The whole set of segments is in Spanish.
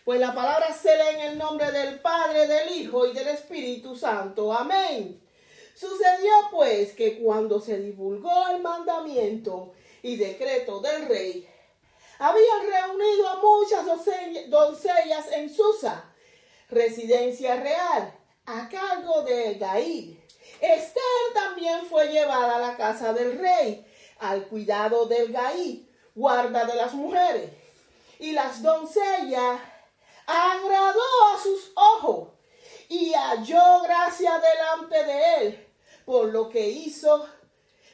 Pues la palabra se lee en el nombre del Padre, del Hijo y del Espíritu Santo. Amén. Sucedió pues que cuando se divulgó el mandamiento y decreto del rey, habían reunido a muchas doncellas en Susa, residencia real, a cargo de Hegai. Esther también fue llevada a la casa del rey, al cuidado de Hegai, guarda de las mujeres. Y las doncellas agradó a sus ojos y halló gracia delante de él, por lo que hizo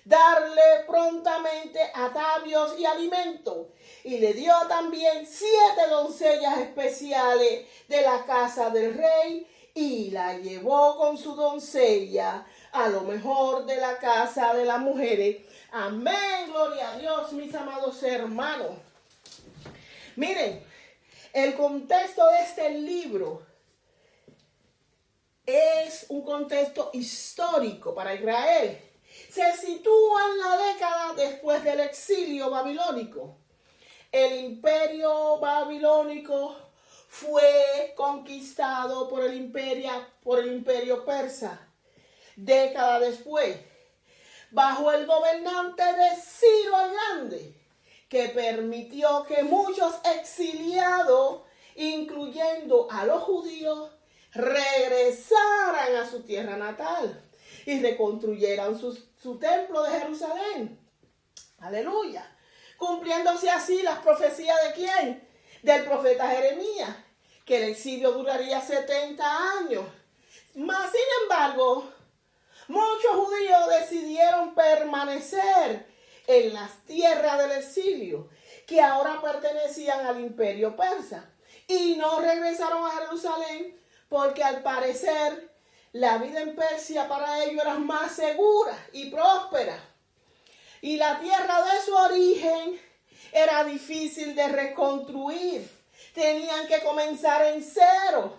darle prontamente atavios y alimento. Y le dio también 7 doncellas especiales de la casa del rey, y la llevó con su doncella a lo mejor de la casa de las mujeres. Amén, gloria a Dios, mis amados hermanos. Miren, el contexto de este libro es un contexto histórico para Israel. Se sitúa en la década después del exilio babilónico. El imperio babilónico fue conquistado por el imperio persa. Década después, bajo el gobernante de Ciro el Grande, que permitió que muchos exiliados, incluyendo a los judíos, regresaran a su tierra natal y reconstruyeran su templo de Jerusalén. Aleluya. Cumpliéndose así las profecías de ¿quién? Del profeta Jeremías, que el exilio duraría 70 años. Mas, sin embargo, muchos judíos decidieron permanecer en las tierras del exilio, que ahora pertenecían al imperio persa, y no regresaron a Jerusalén porque al parecer la vida en Persia para ellos era más segura y próspera. Y la tierra de su origen era difícil de reconstruir. Tenían que comenzar en cero.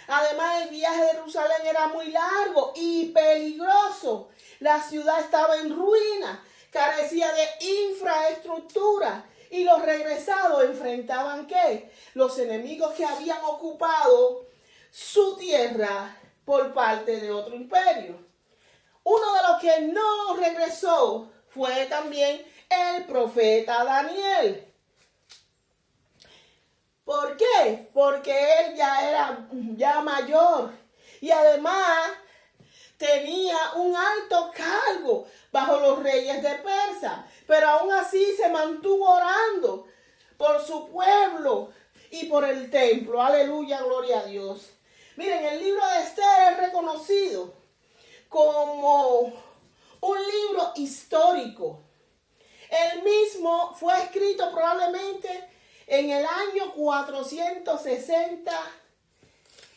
Además, el viaje a Jerusalén era muy largo y peligroso. La ciudad estaba en ruina, carecía de infraestructura. Y los regresados enfrentaban ¿qué? Los enemigos que habían ocupado su tierra por parte de otro imperio. Uno de los que no regresó fue también el profeta Daniel. ¿Por qué? Porque él ya era mayor y además tenía un alto cargo bajo los reyes de Persia, pero aún así se mantuvo orando por su pueblo y por el templo. Aleluya, gloria a Dios. Miren, el libro de Esther es reconocido como un libro histórico. El mismo fue escrito probablemente en el año 460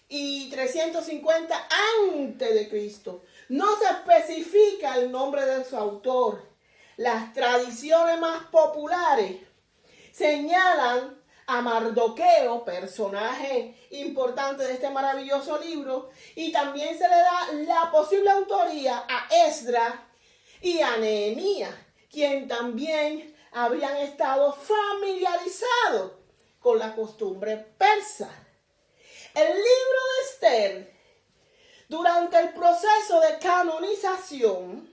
y 350 antes de Cristo. No se especifica el nombre de su autor. Las tradiciones más populares señalan a Mardoqueo, personaje importante de este maravilloso libro, y también se le da la posible autoría a Esdras y a Nehemías, quien también habrían estado familiarizados con la costumbre persa. El libro de Esther, durante el proceso de canonización,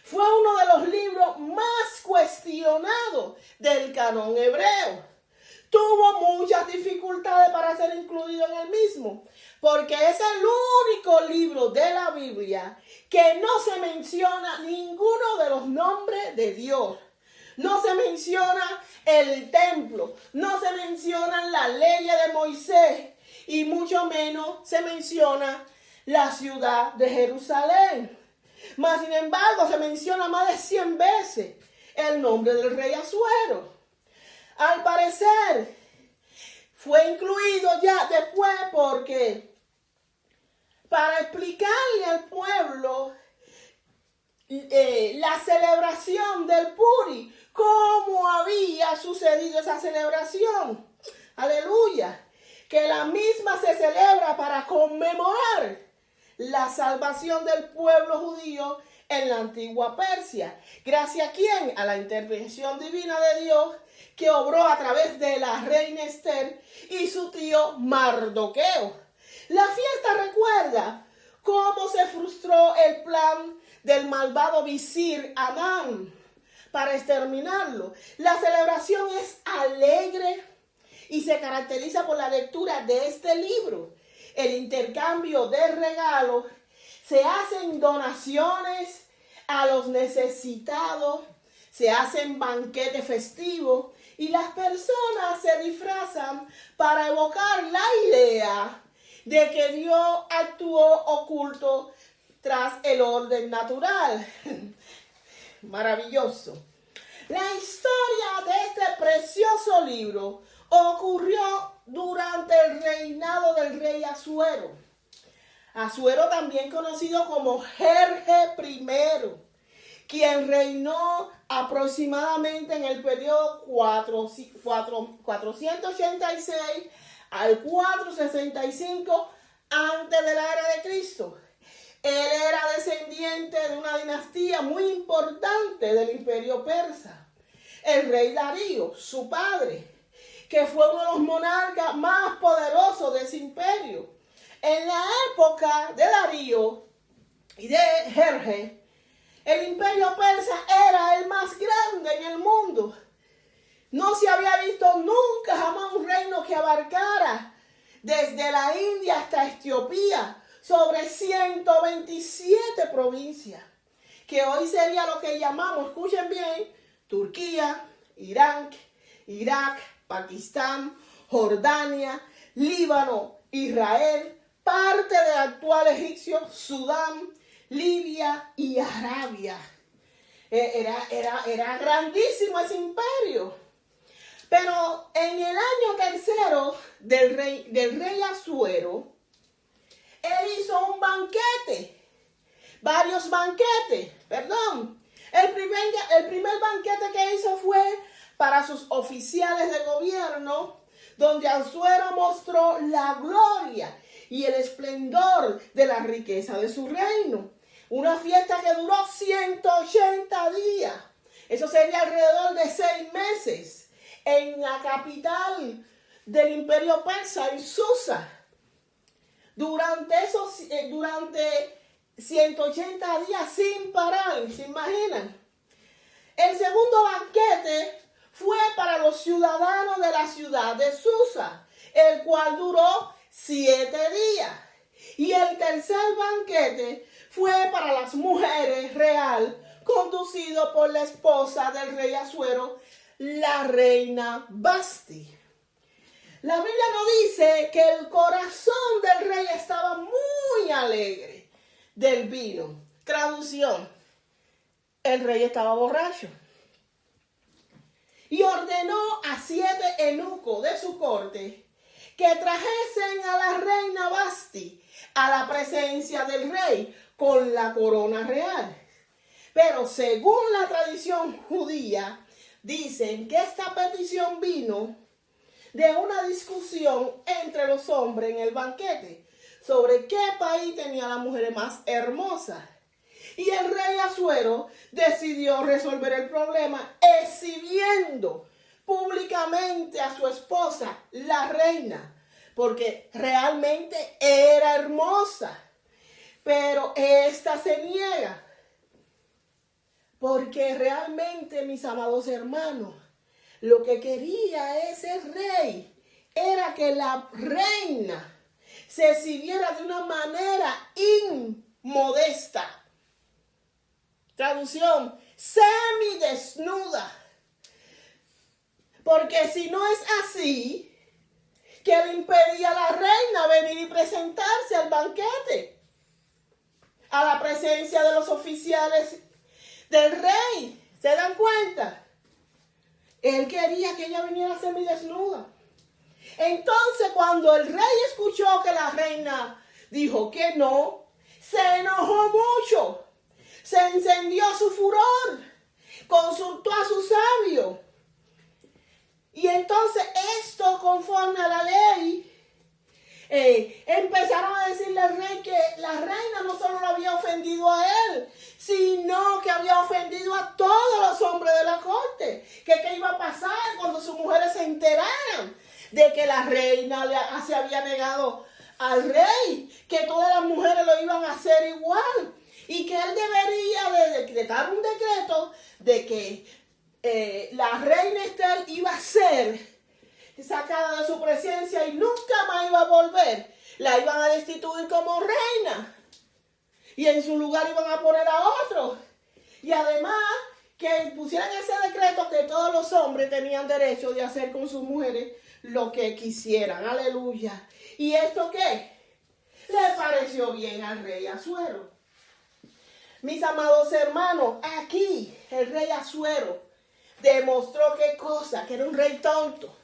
fue uno de los libros más cuestionados del canon hebreo. Tuvo muchas dificultades para ser incluido en el mismo, porque es el único libro de la Biblia que no se menciona ninguno de los nombres de Dios. No se menciona el templo, no se mencionan las leyes de Moisés y mucho menos se menciona la ciudad de Jerusalén. Mas, sin embargo, se menciona más de 100 veces el nombre del rey Asuero. Al parecer, fue incluido ya después porque para explicarle al pueblo la celebración del Puri, cómo había sucedido esa celebración. Aleluya. Que la misma se celebra para conmemorar la salvación del pueblo judío en la antigua Persia. ¿Gracias a quién? A la intervención divina de Dios que obró a través de la reina Esther y su tío Mardoqueo. La fiesta recuerda cómo se frustró el plan del malvado visir Amán para exterminarlo. La celebración es alegre y se caracteriza por la lectura de este libro, el intercambio de regalos, se hacen donaciones a los necesitados, se hacen banquetes festivos y las personas se disfrazan para evocar la idea de que Dios actuó oculto tras el orden natural. Maravilloso. La historia de este precioso libro ocurrió durante el reinado del rey Asuero. Asuero, también conocido como Jerjes I, quien reinó aproximadamente en el periodo 486 al 465 antes de la era de Cristo. Él era descendiente de una dinastía muy importante del imperio persa. El rey Darío, su padre, que fue uno de los monarcas más poderosos de ese imperio. En la época de Darío y de Jerjes, el imperio persa era el más grande en el mundo. No se había visto nunca jamás un reino que abarcara desde la India hasta Etiopía sobre 127 provincias, que hoy sería lo que llamamos, escuchen bien, Turquía, Irán, Irak, Pakistán, Jordania, Líbano, Israel, parte del actual Egipto, Sudán, Libia y Arabia. Era grandísimo ese imperio. Pero en el año tercero del rey Asuero, él hizo un banquete, varios banquetes, perdón. El primer banquete que hizo fue para sus oficiales de gobierno, donde Asuero mostró la gloria y el esplendor de la riqueza de su reino. Una fiesta que duró 180 días. Eso sería alrededor de 6 meses en la capital del imperio persa, en Susa. Durante 180 días sin parar, ¿se imaginan? El segundo banquete fue para los ciudadanos de la ciudad de Susa, el cual duró 7 días. Y el tercer banquete fue para las mujeres real, conducido por la esposa del rey Asuero, la reina Vasti. La Biblia nos dice que el corazón del rey estaba muy alegre del vino. Traducción: el rey estaba borracho. Y ordenó a 7 eunucos de su corte que trajesen a la reina Vasti a la presencia del rey con la corona real. Pero según la tradición judía, dicen que esta petición vino de una discusión entre los hombres en el banquete sobre qué país tenía la mujer más hermosa. Y el rey Asuero decidió resolver el problema exhibiendo públicamente a su esposa, la reina, porque realmente era hermosa. Pero esta se niega, porque realmente, mis amados hermanos, lo que quería ese rey era que la reina se exhibiera de una manera inmodesta. Traducción: semidesnuda. Porque si no es así, que le impedía a la reina venir y presentarse al banquete, a la presencia de los oficiales del rey. ¿Se dan cuenta? Él quería que ella viniera semidesnuda. Entonces, cuando el rey escuchó que la reina dijo que no, se enojó mucho. Se encendió su furor. Consultó a sus sabios. Y entonces esto, conforme a la ley, empezaron a decirle al rey que la reina no solo lo había ofendido a él, sino que había ofendido a todos los hombres de la corte. Que qué iba a pasar cuando sus mujeres se enteraran de que la reina se había negado al rey, que todas las mujeres lo iban a hacer igual, y que él debería de decretar un decreto de que la reina Esther iba a ser sacada de su presencia y nunca más iba a volver. La iban a destituir como reina y en su lugar iban a poner a otro. Y además que pusieran ese decreto que todos los hombres tenían derecho de hacer con sus mujeres lo que quisieran. Aleluya. ¿Y esto qué? Le pareció bien al rey Asuero. Mis amados hermanos, aquí el rey Asuero demostró qué cosa, que era un rey tonto,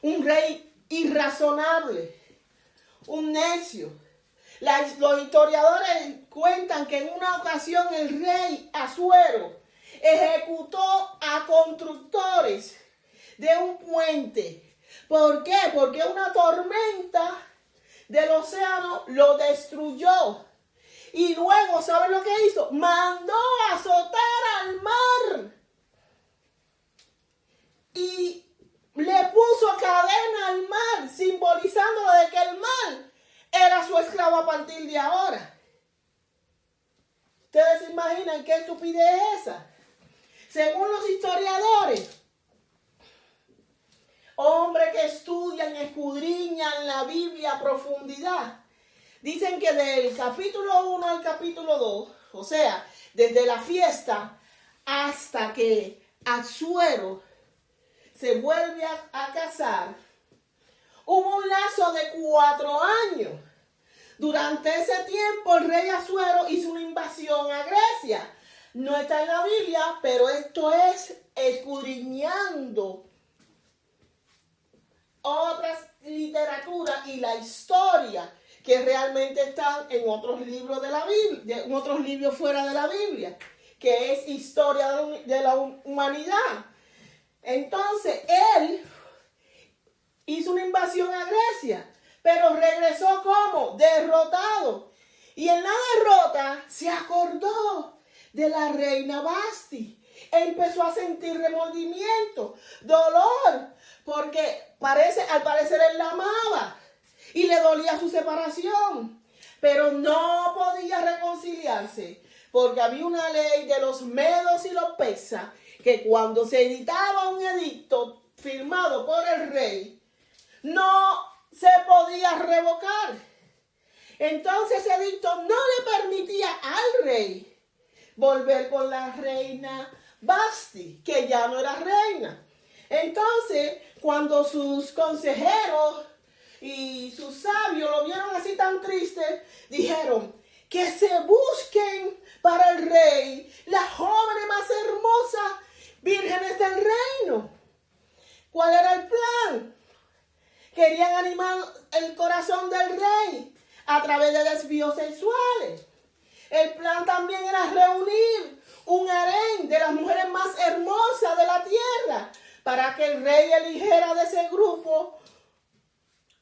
un rey irrazonable, un necio. Los historiadores cuentan que en una ocasión el rey Asuero ejecutó a constructores de un puente. ¿Por qué? Porque una tormenta del océano lo destruyó. Y luego, ¿saben lo que hizo? Mandó a azotar al mar. Y le puso cadena al mar, simbolizando de que el mar era su esclavo a partir de ahora. ¿Ustedes se imaginan qué estupidez es esa? Según los historiadores, hombres que estudian, escudriñan la Biblia a profundidad, dicen que del capítulo 1 al capítulo 2, o sea, desde la fiesta hasta que Asuero se vuelve a casar, hubo un lazo de 4 años. Durante ese tiempo el rey Asuero hizo una invasión a Grecia. No está en la Biblia, pero esto es escudriñando otras literaturas y la historia que realmente están en otros libros de la Biblia, en otros libros fuera de la Biblia, que es historia de la humanidad. Entonces, él hizo una invasión a Grecia, pero regresó como derrotado. Y en la derrota se acordó de la reina Vasti. Empezó a sentir remordimiento, dolor, porque al parecer él la amaba y le dolía su separación, pero no podía reconciliarse porque había una ley de los medos y los persas que cuando se editaba un edicto firmado por el rey no se podía revocar. Entonces ese edicto no le permitía al rey volver con la reina Vasti, que ya no era reina. Entonces, cuando sus consejeros y sus sabios lo vieron así tan triste, dijeron que se busquen para el rey las jóvenes más hermosas vírgenes del reino. ¿Cuál era el plan? Querían animar el corazón del rey a través de desvíos sexuales. El plan también era reunir un harén de las mujeres más hermosas de la tierra para que el rey eligiera de ese grupo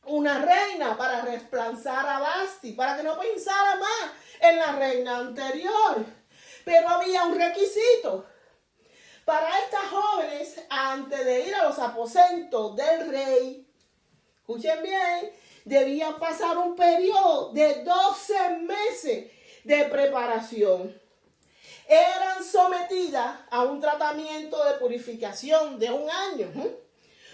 una reina para reemplazar a Vasti, para que no pensara más en la reina anterior. Pero había un requisito. Para estas jóvenes, antes de ir a los aposentos del rey, escuchen bien, debían pasar un periodo de 12 meses de preparación. Eran sometidas a un tratamiento de purificación de 1 año.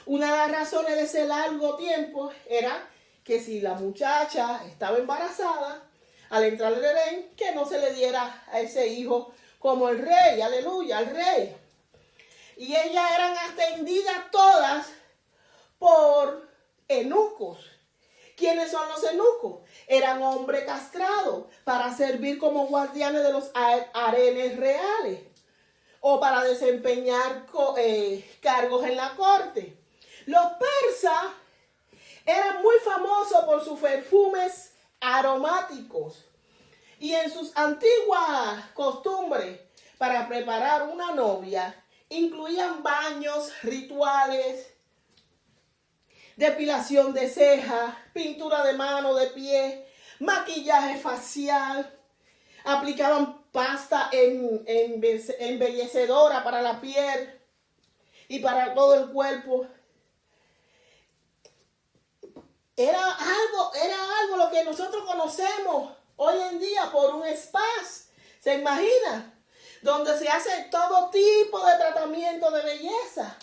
Una de las razones de ese largo tiempo era que si la muchacha estaba embarazada, al entrar al harén, que no se le diera a ese hijo como el rey, aleluya, al rey. Y ellas eran atendidas todas por eunucos. ¿Quiénes son los eunucos? Eran hombres castrados para servir como guardianes de los harenes reales o para desempeñar cargos en la corte. Los persas eran muy famosos por sus perfumes aromáticos y en sus antiguas costumbres para preparar una novia incluían baños rituales, depilación de cejas, pintura de mano, de pie, maquillaje facial, aplicaban pasta embellecedora para la piel y para todo el cuerpo. Era algo lo que nosotros conocemos hoy en día por un spa. ¿Se imagina? Donde se hace todo tipo de tratamiento de belleza.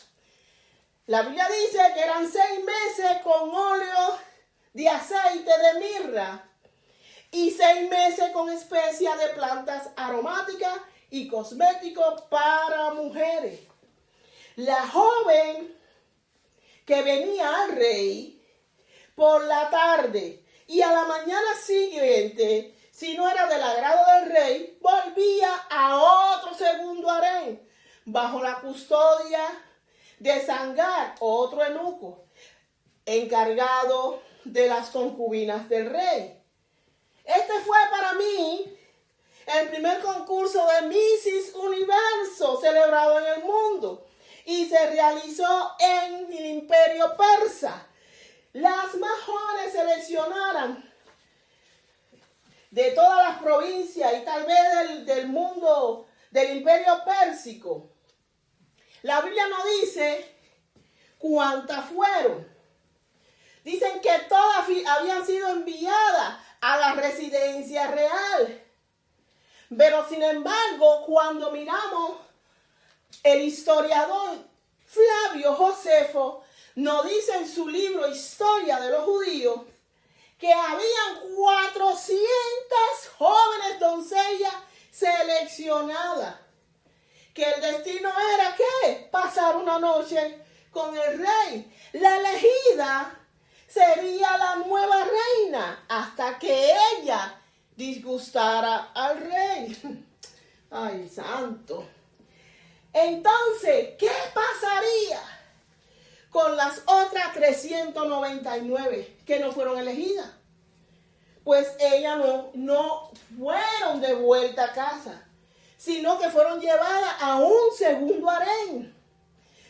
La Biblia dice que eran 6 meses con óleo de aceite de mirra y 6 meses con especias de plantas aromáticas y cosméticos para mujeres. La joven que venía al rey por la tarde y a la mañana siguiente, si no era del agrado del rey, volvía a otro segundo harén, bajo la custodia de Sangar, otro eunuco, encargado de las concubinas del rey. Este fue para mí el primer concurso de Missis Universo celebrado en el mundo y se realizó en el Imperio Persa. Las más jóvenes seleccionaron de todas las provincias y tal vez del mundo del Imperio Pérsico. La Biblia no dice cuántas fueron. Dicen que todas habían sido enviadas a la residencia real. Pero sin embargo, cuando miramos el historiador Flavio Josefo, nos dice en su libro Historia de los Judíos que habían 400 jóvenes doncellas seleccionadas. Que el destino era ¿qué? Pasar una noche con el rey. La elegida sería la nueva reina hasta que ella disgustara al rey. Ay, santo. Entonces, ¿qué pasaría con las otras 399 que no fueron elegidas? Pues ellas no fueron de vuelta a casa, sino que fueron llevadas a un segundo harén.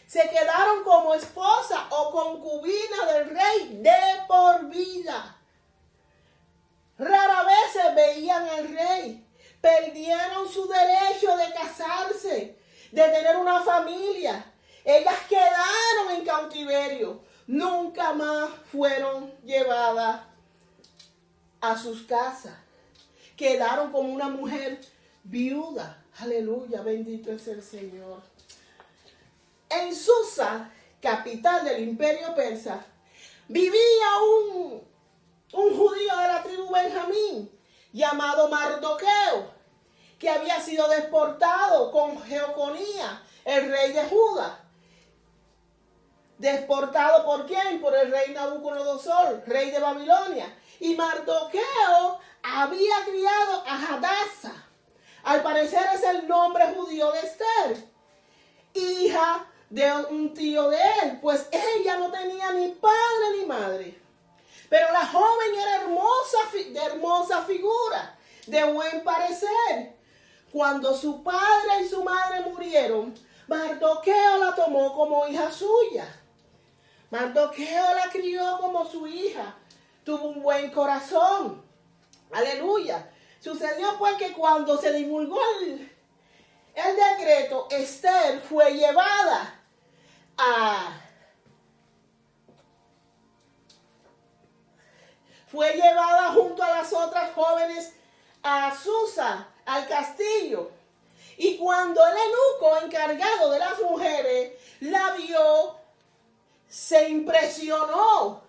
Se quedaron como esposa o concubina del rey de por vida. Rara vez se veían al rey. Perdieron su derecho de casarse, de tener una familia. Ellas quedaron en cautiverio. Nunca más fueron llevadas a sus casas. Quedaron como una mujer viuda. Aleluya, bendito es el Señor. En Susa, capital del Imperio Persa, vivía un judío de la tribu Benjamín llamado Mardoqueo, que había sido deportado con Jeconías, el rey de Judá. ¿Deportado por quién? Por el rey Nabucodonosor, rey de Babilonia. Y Mardoqueo había criado a Hadasa. Al parecer es el nombre judío de Esther, hija de un tío de él, pues ella no tenía ni padre ni madre. Pero la joven era de hermosa figura, de buen parecer. Cuando su padre y su madre murieron, Mardoqueo la tomó como hija suya. Mardoqueo la crió como su hija. Tuvo un buen corazón. Aleluya. Sucedió pues que cuando se divulgó el decreto, Esther fue llevada junto a las otras jóvenes a Susa, al castillo. Y cuando el eunuco encargado de las mujeres la vio, se impresionó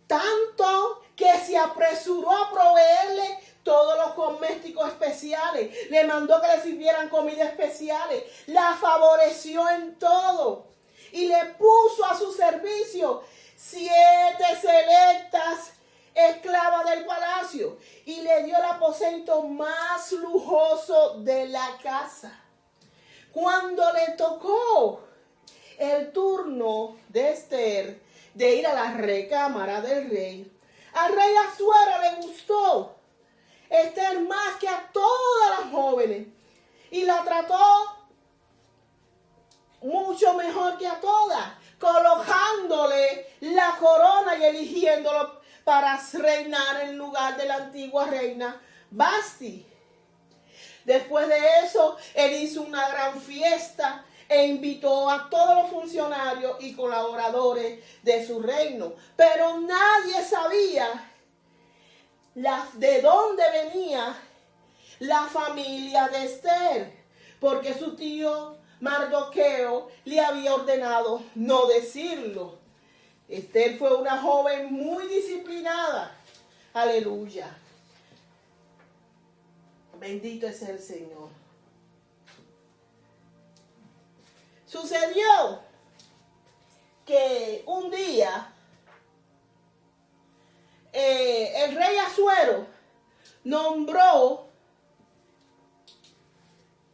tanto que se apresuró a proveerle todos los cosméticos especiales. Le mandó que le sirvieran comida especiales. La favoreció en todo. Y le puso a su servicio 7 selectas esclavas del palacio. Y le dio el aposento más lujoso de la casa. Cuando le tocó el turno de Esther de ir a la recámara del rey, al rey Asuero le gustó Esther más que a todas las jóvenes y la trató mucho mejor que a todas, colocándole la corona y eligiéndolo para reinar en lugar de la antigua reina Vasti. Después de eso, él hizo una gran fiesta e invitó a todos los funcionarios y colaboradores de su reino. Pero nadie sabía de dónde venía la familia de Esther, porque su tío Mardoqueo le había ordenado no decirlo. Esther fue una joven muy disciplinada. Aleluya. Bendito es el Señor. Sucedió que un día el rey Asuero nombró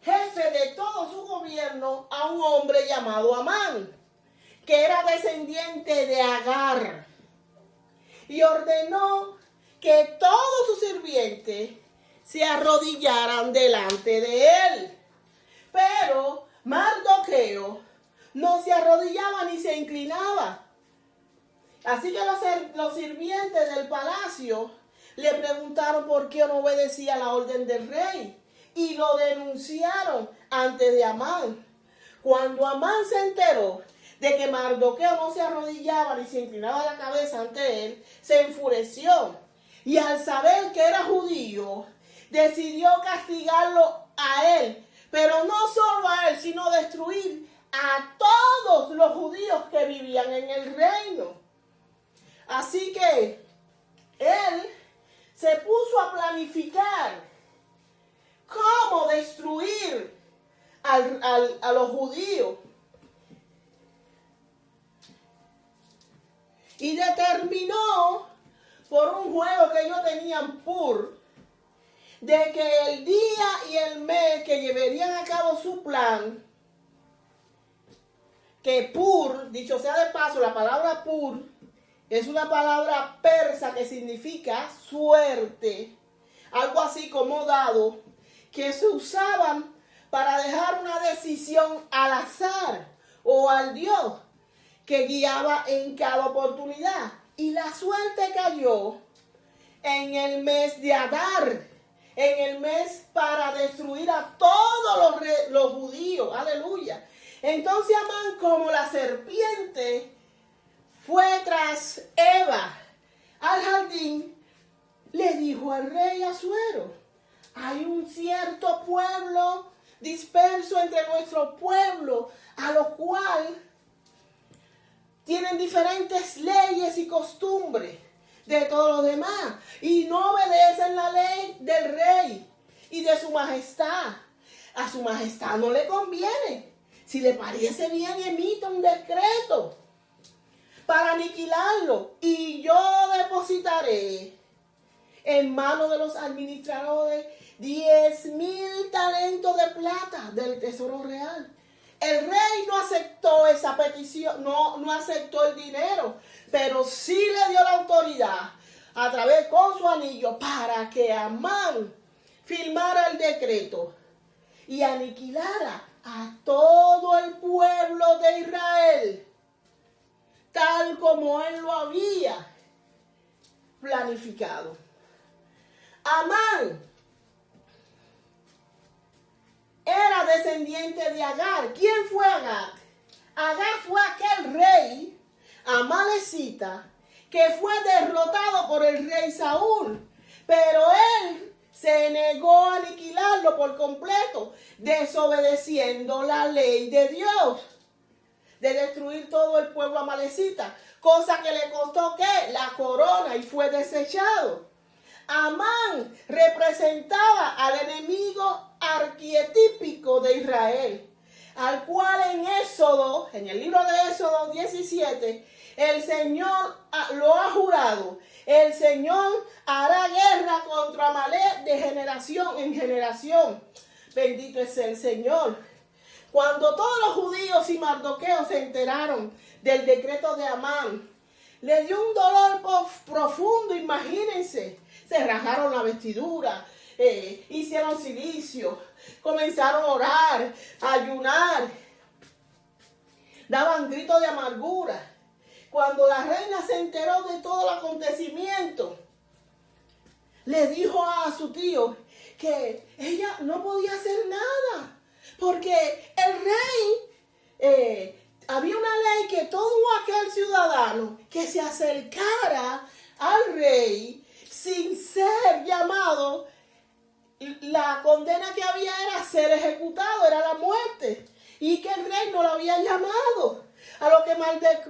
jefe de todo su gobierno a un hombre llamado Amán, que era descendiente de Agar, y ordenó que todos sus sirvientes se arrodillaran delante de él. Pero Mardoqueo no se arrodillaba ni se inclinaba. Así que los sirvientes del palacio le preguntaron por qué no obedecía la orden del rey y lo denunciaron ante de Amán. Cuando Amán se enteró de que Mardoqueo no se arrodillaba ni se inclinaba la cabeza ante él, se enfureció y al saber que era judío, decidió castigarlo a él, pero no solo a él, sino destruir a todos los judíos que vivían en el reino. Así que él se puso a planificar cómo destruir a los judíos. Y determinó, por un juego que ellos tenían Pur, de que el día y el mes que llevarían a cabo su plan, que Pur, dicho sea de paso, la palabra Pur es una palabra persa que significa suerte, algo así como dado, que se usaban para dejar una decisión al azar o al Dios que guiaba en cada oportunidad. Y la suerte cayó en el mes de Adar, en el mes para destruir a todos los judíos. Aleluya. Entonces Amán, como la serpiente, fue tras Eva al jardín, le dijo al rey Asuero: hay un cierto pueblo disperso entre nuestro pueblo, a lo cual tienen diferentes leyes y costumbres de todos los demás, y no obedecen la ley del rey y de su majestad. A su majestad no le conviene. Si le parece bien, emita un decreto para aniquilarlo, y yo depositaré en manos de los administradores 10,000 talentos de plata del tesoro real. El rey no aceptó esa petición, no aceptó el dinero, pero sí le dio la autoridad a través con su anillo para que Amán firmara el decreto y aniquilara a todo el pueblo de Israel, tal como él lo había planificado. Amán era descendiente de Agar. ¿Quién fue Agar? Agar fue aquel rey amalecita que fue derrotado por el rey Saúl, pero él se negó a aniquilarlo por completo, desobedeciendo la ley de Dios de destruir todo el pueblo amalecita, cosa que le costó ¿qué? La corona, y fue desechado. Amán representaba al enemigo arquetípico de Israel, al cual en el libro de Éxodo 17, el Señor lo ha jurado: el Señor hará guerra contra Amalek de generación en generación. Bendito es el Señor. Cuando todos los judíos y Mardoqueo se enteraron del decreto de Amán, le dio un dolor profundo, imagínense. Se rajaron la vestidura, hicieron silicio, comenzaron a orar, a ayunar. daban gritos de amargura. Cuando la reina se enteró de todo el acontecimiento, le dijo a su tío que ella no podía hacer nada, porque el rey, había una ley que todo aquel ciudadano que se acercara al rey sin ser llamado, la condena que había era ser ejecutado, era la muerte, y que el rey no lo había llamado. A lo que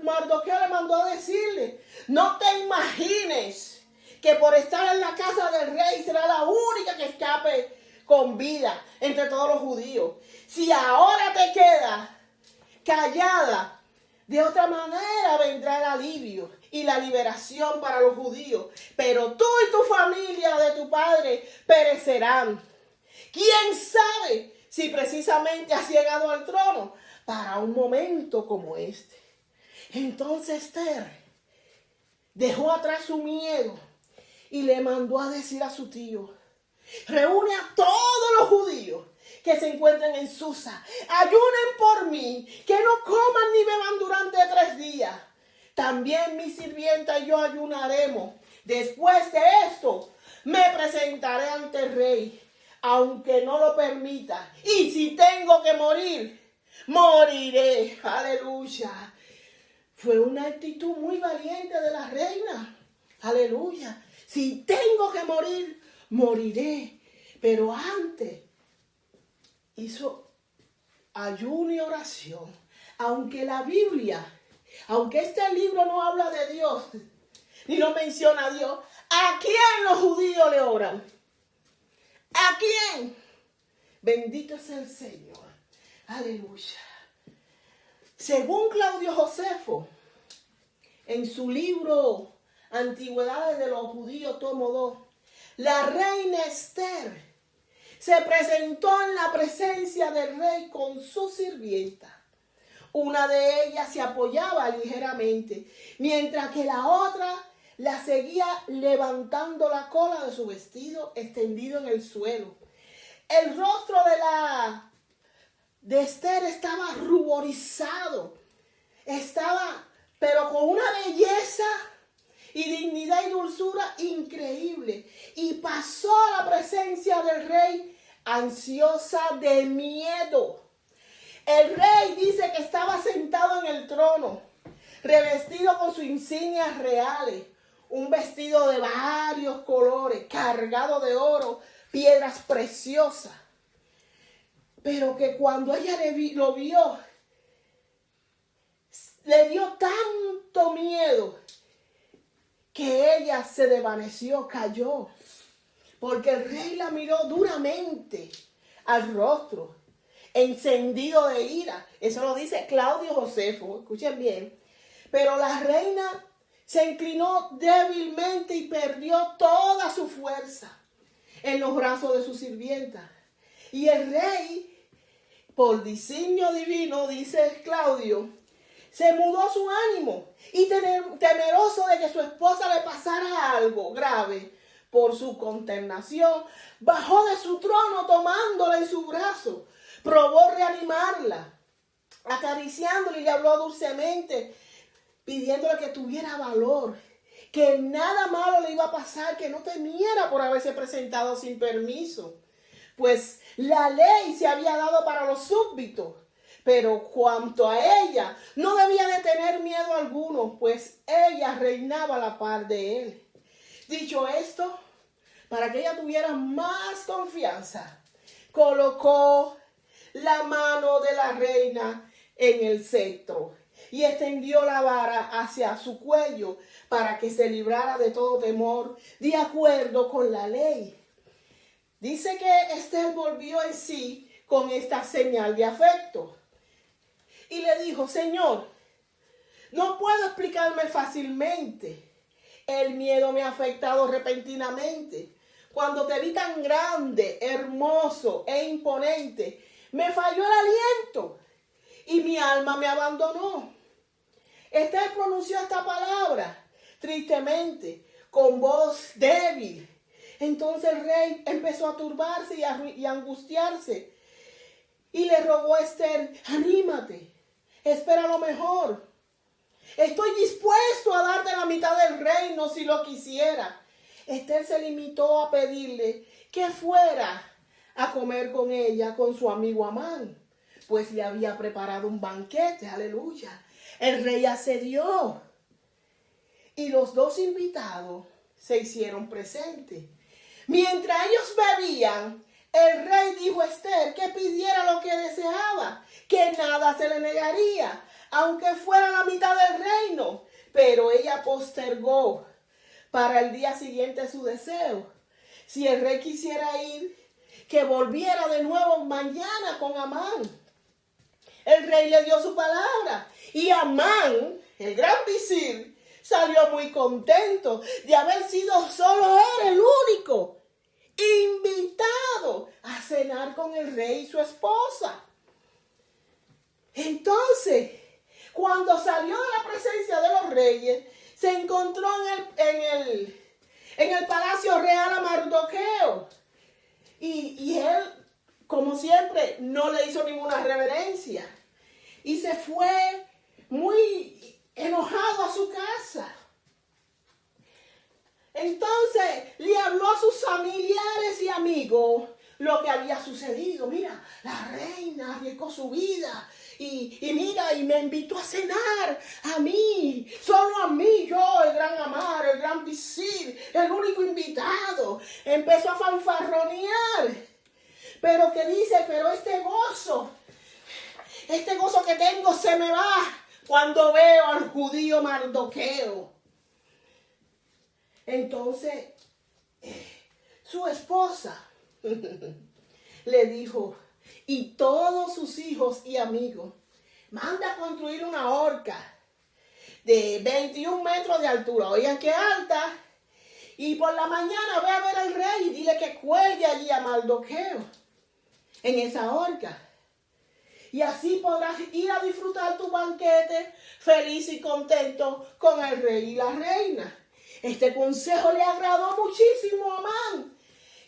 Mardoqueo le mandó a decirle: no te imagines que por estar en la casa del rey será la única que escape con vida entre todos los judíos. Si ahora te quedas callada, de otra manera vendrá el alivio y la liberación para los judíos. Pero tú y tu familia de tu padre perecerán. ¿Quién sabe si precisamente has llegado al trono para un momento como este? Entonces Esther dejó atrás su miedo y le mandó a decir a su tío: reúne a todos los judíos que se encuentren en Susa, ayunen por mí, que no coman ni beban durante 3 días. También mi sirvienta y yo ayunaremos. Después de esto, me presentaré ante el rey, aunque no lo permita. Y si tengo que morir, moriré. Aleluya. Fue una actitud muy valiente de la reina. Aleluya. Si tengo que morir, moriré. Pero antes hizo ayuno y oración. Aunque la Biblia, aunque este libro no habla de Dios, ni lo menciona a Dios, ¿a quién los judíos le oran? ¿A quién? Bendito es el Señor. Aleluya. Según Claudio Josefo, en su libro Antigüedades de los Judíos, tomo 2, la reina Esther se presentó en la presencia del rey con su sirvienta. Una de ellas se apoyaba ligeramente, mientras que la otra la seguía levantando la cola de su vestido extendido en el suelo. El rostro de Esther estaba ruborizado, pero con una belleza y dignidad y dulzura increíble. Y pasó a la presencia del rey ansiosa de miedo. El rey dice que estaba sentado en el trono, revestido con sus insignias reales, un vestido de varios colores, cargado de oro, piedras preciosas. Pero que cuando ella lo vio, le dio tanto miedo que ella se desvaneció, cayó, porque el rey la miró duramente al rostro, encendido de ira. Eso lo dice Claudio Josefo, escuchen bien. Pero la reina se inclinó débilmente y perdió toda su fuerza en los brazos de su sirvienta. Y el rey, por designio divino, dice Claudio, se mudó su ánimo y temeroso de que su esposa le pasara algo grave por su consternación, bajó de su trono tomándola en su brazo. Probó reanimarla, acariciándola y le habló dulcemente, pidiéndole que tuviera valor, que nada malo le iba a pasar, que no temiera por haberse presentado sin permiso. Pues la ley se había dado para los súbditos, pero cuanto a ella, no debía de tener miedo alguno, pues ella reinaba a la par de él. Dicho esto, para que ella tuviera más confianza, colocó la mano de la reina en el cetro y extendió la vara hacia su cuello para que se librara de todo temor, de acuerdo con la ley. Dice que Esther volvió en sí con esta señal de afecto y le dijo: Señor, no puedo explicarme fácilmente. El miedo me ha afectado repentinamente. Cuando te vi tan grande, hermoso e imponente, me falló el aliento y mi alma me abandonó. Esther pronunció esta palabra tristemente, con voz débil. Entonces el rey empezó a turbarse y a angustiarse y le rogó a Esther: anímate, espera lo mejor. Estoy dispuesto a darte la mitad del reino si lo quisiera. Esther se limitó a pedirle que fuera a comer con ella, con su amigo Amán, pues le había preparado un banquete, aleluya. El rey accedió y los dos invitados se hicieron presentes. Mientras ellos bebían, el rey dijo a Esther que pidiera lo que deseaba, que nada se le negaría, aunque fuera la mitad del reino. Pero ella postergó para el día siguiente su deseo. Si el rey quisiera ir, que volviera de nuevo mañana con Amán. El rey le dio su palabra y Amán, el gran visir, salió muy contento de haber sido solo él el único invitado a cenar con el rey y su esposa. Entonces, cuando salió de la presencia de los reyes, se encontró en el palacio real a Mardoqueo. Y él, como siempre, no le hizo ninguna reverencia. Y se fue muy enojado a su casa. Entonces le habló a sus familiares y amigos lo que había sucedido. Mira, la reina arriesgó su vida. Y mira, y me invitó a cenar a mí, solo a mí, yo, el gran Amán, el gran visir, el único invitado. Empezó a fanfarronear. Pero que dice, pero este gozo que tengo se me va cuando veo al judío Mardoqueo. Entonces, su esposa le dijo, y todos sus hijos y amigos, manda a construir una horca de 21 metros de altura. Oigan qué alta. Y por la mañana ve a ver al rey y dile que cuelgue allí a Mardoqueo en esa horca. Y así podrás ir a disfrutar tu banquete feliz y contento con el rey y la reina. Este consejo le agradó muchísimo a Amán,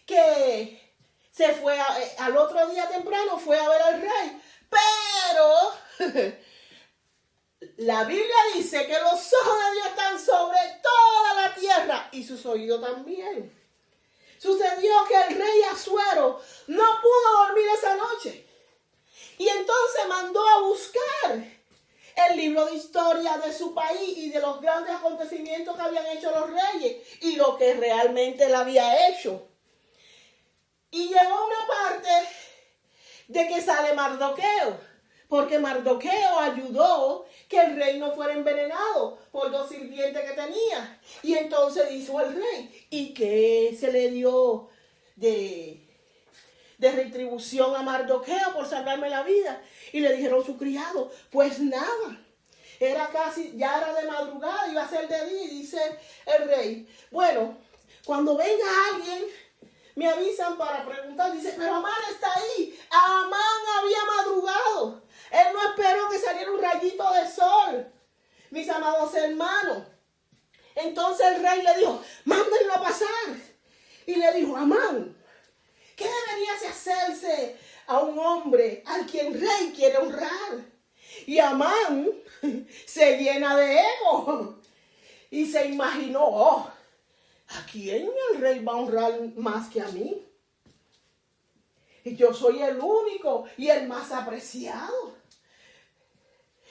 que se fue al otro día temprano, fue a ver al rey. Pero la Biblia dice que los ojos de Dios están sobre toda la tierra y sus oídos también. Sucedió que el rey Asuero no pudo dormir esa noche. Y entonces mandó a buscar el libro de historia de su país y de los grandes acontecimientos que habían hecho los reyes y lo que realmente él había hecho. Y llegó una parte de que sale Mardoqueo, porque Mardoqueo ayudó que el rey no fuera envenenado por dos sirvientes que tenía. Y entonces dijo el rey, ¿y qué se le dio de retribución a Mardoqueo por salvarme la vida? Y le dijeron su criado, pues nada. Ya era de madrugada, iba a ser de día, y dice el rey, bueno, cuando venga alguien, me avisan para preguntar. Dice, pero Amán está ahí. Amán había madrugado. Él no esperó que saliera un rayito de sol. Mis amados hermanos. Entonces el rey le dijo, mándenlo a pasar. Y le dijo, Amán, ¿qué debería hacerse a un hombre al quien el rey quiere honrar? Y Amán se llena de ego. Y se imaginó, ¿a quién el rey va a honrar más que a mí? Y yo soy el único y el más apreciado.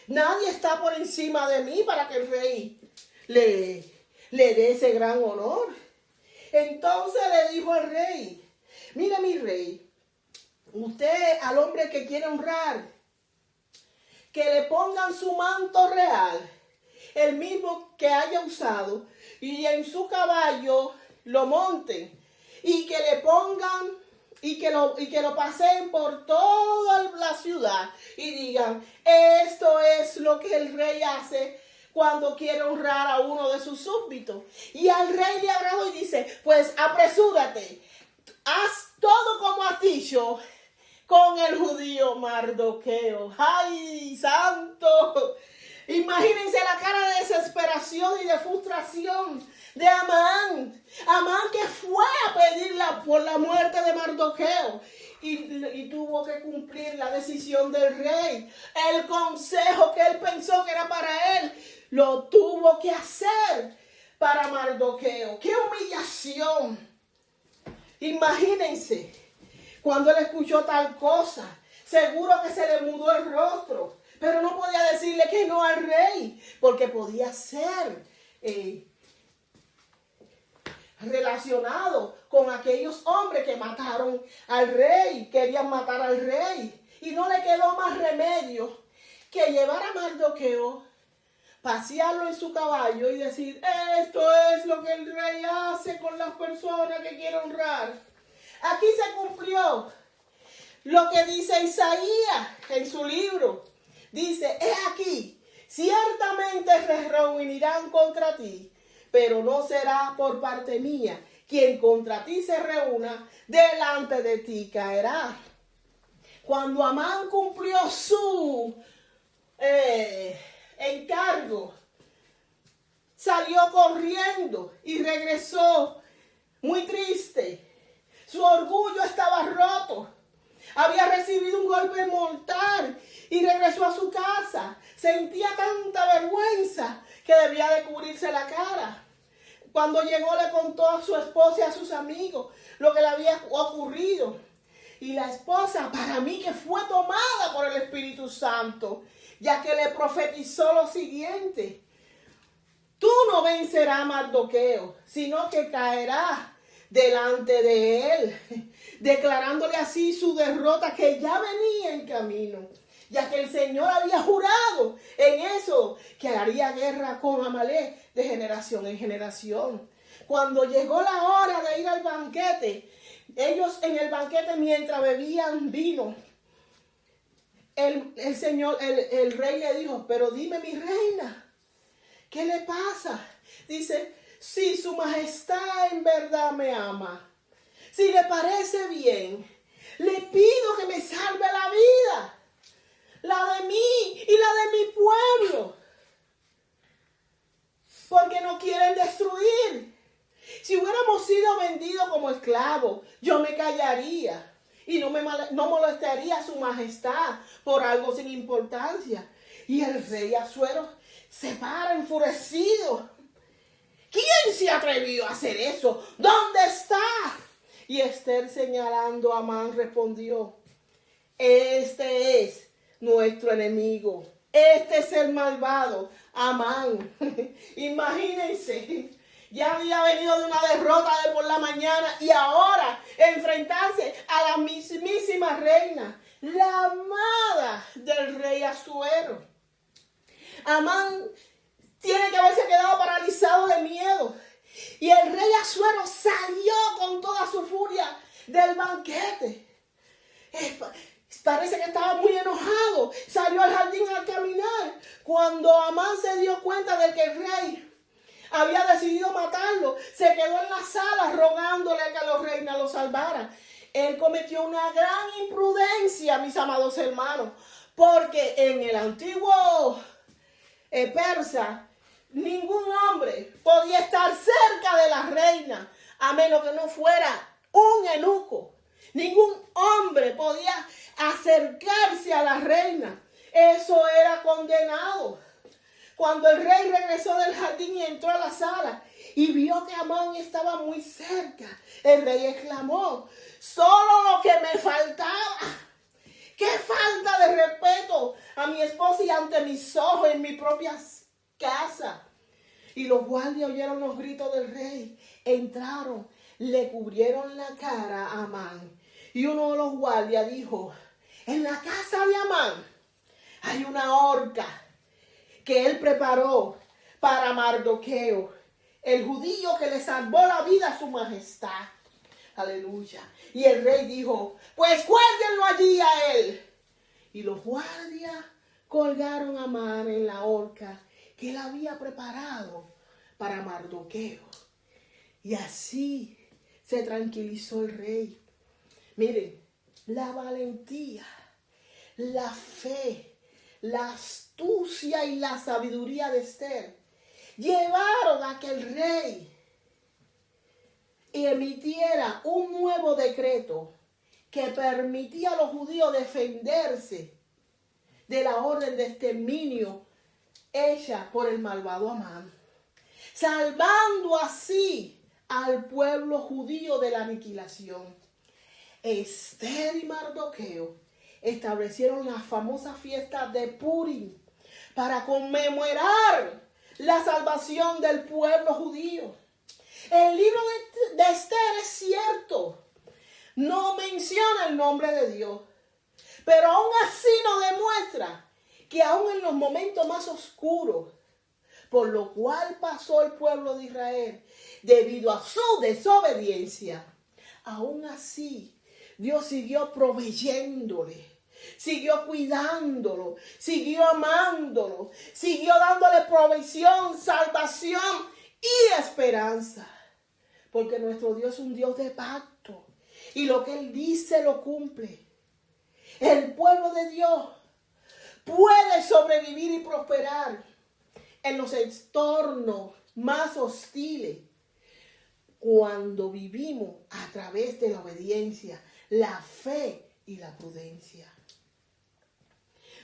Nadie está por encima de mí para que el rey le dé ese gran honor. Entonces le dijo al rey, mire mi rey, usted al hombre que quiere honrar, que le pongan su manto real, el mismo que haya usado, y en su caballo lo monten, y que le pongan, y que lo paseen por toda la ciudad, y digan, esto es lo que el rey hace cuando quiere honrar a uno de sus súbditos. Y al rey le agradó y dice, pues apresúrate, haz todo como has dicho con el judío Mardoqueo. ¡Ay, santo! Imagínense la cara de desesperación y de frustración de Amán. Amán que fue a pedir por la muerte de Mardoqueo y tuvo tuvo que cumplir la decisión del rey. El consejo que él pensó que era para él, lo tuvo que hacer para Mardoqueo. ¡Qué humillación! Imagínense, cuando él escuchó tal cosa, seguro que se le mudó el rostro, pero no podía decirle que no al rey, porque podía ser relacionado con aquellos hombres que mataron al rey, querían matar al rey. Y no le quedó más remedio que llevar a Mardoqueo, pasearlo en su caballo y decir, esto es lo que el rey hace con las personas que quiere honrar. Aquí se cumplió lo que dice Isaías en su libro. Dice, he aquí, ciertamente se reunirán contra ti, pero no será por parte mía. Quien contra ti se reúna, delante de ti caerá. Cuando Amán cumplió su encargo, salió corriendo y regresó muy triste. Su orgullo estaba roto. Había recibido un golpe mortal y regresó a su casa. Sentía tanta vergüenza que debía de cubrirse la cara. Cuando llegó le contó a su esposa y a sus amigos lo que le había ocurrido. Y la esposa, para mí que fue tomada por el Espíritu Santo, ya que le profetizó lo siguiente: tú no vencerás a Mardoqueo, sino que caerás delante de él, declarándole así su derrota que ya venía en camino, ya que el Señor había jurado en eso, que haría guerra con Amalek de generación en generación. Cuando llegó la hora de ir al banquete, ellos en el banquete mientras bebían vino, el rey le dijo, pero dime mi reina, ¿qué le pasa? Dice, si su majestad en verdad me ama, si le parece bien, le pido que me salve la vida, la de mí y la de mi pueblo, porque no quieren destruir. Si hubiéramos sido vendidos como esclavos, yo me callaría y no molestaría a su majestad por algo sin importancia. Y el rey Asuero se para enfurecido. ¿Quién se atrevió a hacer eso? ¿Dónde está? Y Esther, señalando a Amán, respondió, este es nuestro enemigo. Este es el malvado, Amán. Imagínense, ya había venido de una derrota de por la mañana y ahora enfrentarse a la mismísima reina, la amada del rey Asuero. Amán tiene que haberse quedado paralizado de miedo. Y el rey Asuero salió con toda su furia del banquete. Parece que estaba muy enojado. Salió al jardín a caminar. Cuando Amán se dio cuenta de que el rey había decidido matarlo, se quedó en la sala rogándole a que la reina lo salvara. Él cometió una gran imprudencia, mis amados hermanos, porque en el antiguo persa, ningún hombre podía estar cerca de la reina a menos que no fuera un eunuco. Ningún hombre podía acercarse a la reina. Eso era condenado. Cuando el rey regresó del jardín y entró a la sala y vio que Amán estaba muy cerca, el rey exclamó, solo lo que me faltaba. ¡Qué falta de respeto a mi esposa y ante mis ojos en mi propia casa! Y los guardias oyeron los gritos del rey, entraron, le cubrieron la cara a Amán. Y uno de los guardias dijo, en la casa de Amán hay una horca que él preparó para Mardoqueo, el judío que le salvó la vida a su majestad. Aleluya. Y el rey dijo, pues cuélguenlo allí a él. Y los guardias colgaron a Amán en la horca que él había preparado para Mardoqueo. Y así se tranquilizó el rey. Miren, la valentía, la fe, la astucia y la sabiduría de Esther llevaron a que el rey emitiera un nuevo decreto que permitía a los judíos defenderse de la orden de exterminio hecha por el malvado Amán, salvando así al pueblo judío de la aniquilación. Esther y Mardoqueo establecieron la famosa fiesta de Purim para conmemorar la salvación del pueblo judío. El libro de Esther es cierto, no menciona el nombre de Dios, pero aún así nos demuestra que aún en los momentos más oscuros, por lo cual pasó el pueblo de Israel, debido a su desobediencia, aún así Dios siguió proveyéndole, siguió cuidándolo, siguió amándolo, siguió dándole provisión, salvación y esperanza. Porque nuestro Dios es un Dios de pacto y lo que Él dice lo cumple. El pueblo de Dios puede sobrevivir y prosperar en los entornos más hostiles cuando vivimos a través de la obediencia, la fe y la prudencia.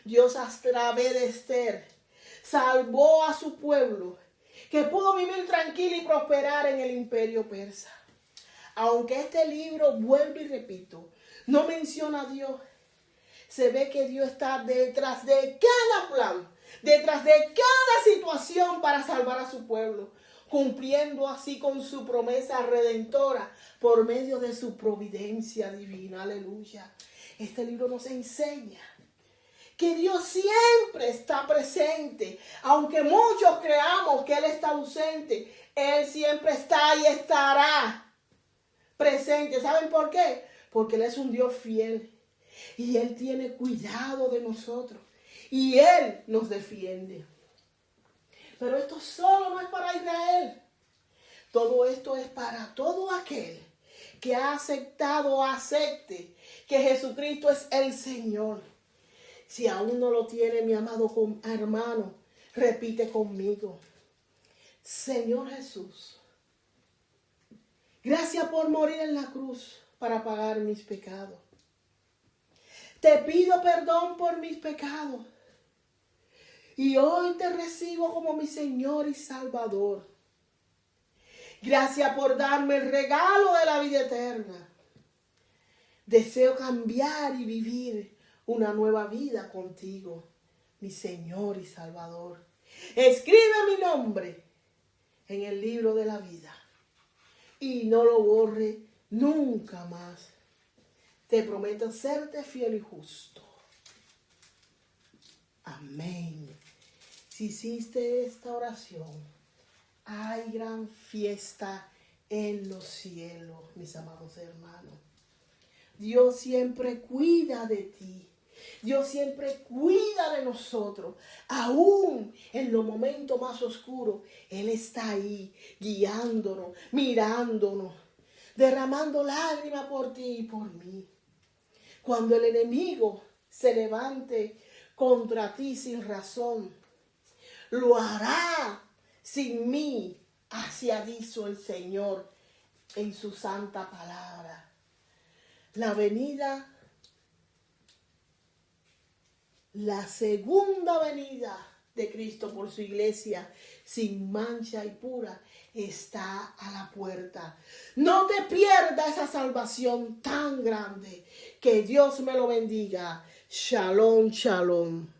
Dios a través de Esther salvó a su pueblo que pudo vivir tranquilo y prosperar en el imperio persa. Aunque este libro, vuelvo y repito, no menciona a Dios, se ve que Dios está detrás de cada plan, detrás de cada situación para salvar a su pueblo, cumpliendo así con su promesa redentora por medio de su providencia divina. Aleluya. Este libro nos enseña que Dios siempre está presente. Aunque muchos creamos que Él está ausente, Él siempre está y estará presente. ¿Saben por qué? Porque Él es un Dios fiel y Él tiene cuidado de nosotros y Él nos defiende. Pero esto solo no es para Israel. Todo esto es para todo aquel que ha aceptado o acepte que Jesucristo es el Señor. Si aún no lo tiene, mi amado hermano, repite conmigo. Señor Jesús, gracias por morir en la cruz para pagar mis pecados. Te pido perdón por mis pecados. Y hoy te recibo como mi Señor y Salvador. Gracias por darme el regalo de la vida eterna. Deseo cambiar y vivir una nueva vida contigo, mi Señor y Salvador. Escribe mi nombre en el libro de la vida y no lo borre nunca más. Te prometo serte fiel y justo. Amén. Si hiciste esta oración, hay gran fiesta en los cielos, mis amados hermanos. Dios siempre cuida de ti. Dios siempre cuida de nosotros. Aún en los momentos más oscuros, Él está ahí, guiándonos, mirándonos, derramando lágrimas por ti y por mí. Cuando el enemigo se levante contra ti sin razón, lo hará sin mí, así ha dicho el Señor en su santa palabra. La segunda venida de Cristo por su iglesia, sin mancha y pura, está a la puerta. No te pierdas esa salvación tan grande. Que Dios me lo bendiga. Shalom, shalom.